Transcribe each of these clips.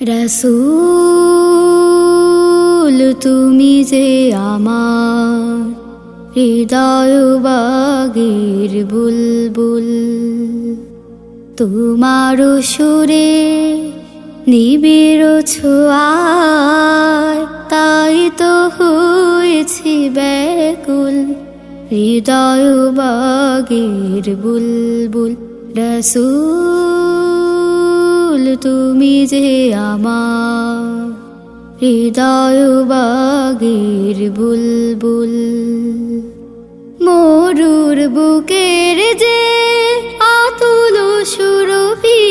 রাসূল তুমি যে আমার হৃদয় বাগের বুলবুল, তোমার সুরে নিবিড় ছোঁয়ায় তাই তো হয়েছি ব্যাকুল, হৃদয় বাগের বুলবুল। রাসূল তুমি যে আমার হৃদয় বাগের বুলবুল, মরুর বুকের যে আতুল সুরভি,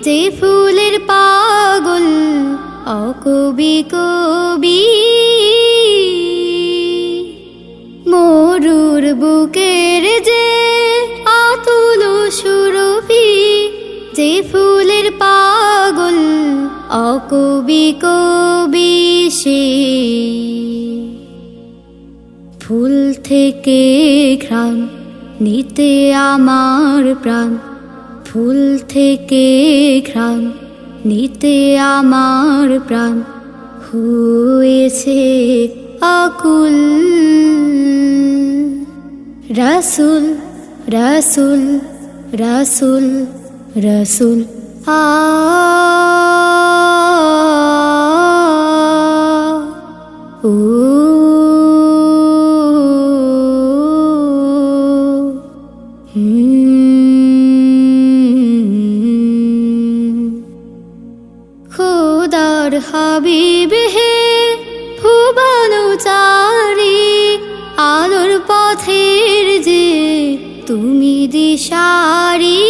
যে ফুলের পাগল অকবি কবি, মরুর বুকের যে আতুল সুরভি, যে ফুলের পাগল অকবি কবি, সে ফুল থেকে ঘ্রাণ নিতে আমার প্রাণ, ফুল থেকে ঘ্রাণ নিতে আমার প্রাণ হয়েছে আকুল। রাসূল রাসূল রাসূল রাসূল আ ও খোদার হাবিব হে ভুবনচারী, আলোর পথের যে তুমি দিশারি,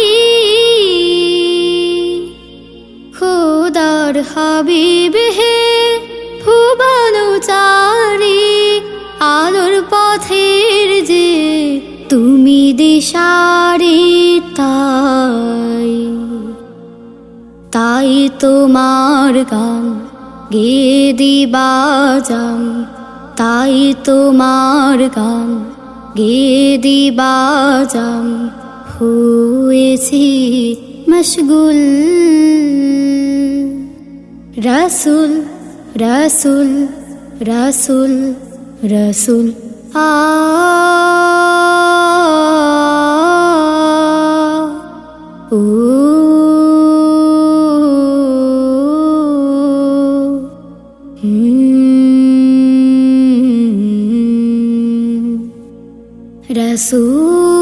খোদার হাবিব হে ভুবনচারী, আলোর পথের যে তুমি দিশারি, তাই তোমার গান গেয়ে দিবাজান, তাই তোমার গান গেয়ে দিবাজান হয়েছি মশগুল। রাসূল রাসূল রাসূল রাসূল আ ও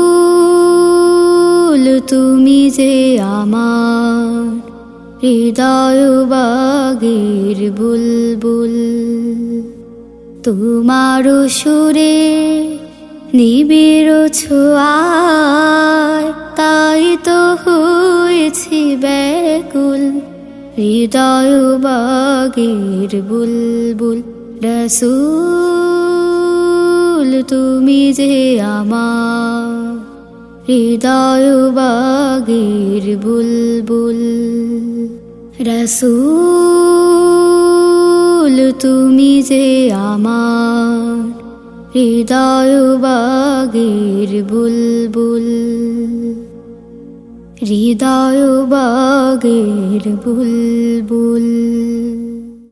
রাসূল তুমি যে আমার হৃদয় বাগের বুলবুল, তোমার সুরে নিবিড় ছোঁয়ায় তাই তো হয়েছি ব্যাকুল, হৃদয় বাগের বুলবুল। রাসূল তুমি যে আমার হৃদয় বাগের বুলবুল, রাসূল তুমি যে আমার হৃদয় বাগের বুলবুল, হৃদয় বাগের বুলবুল।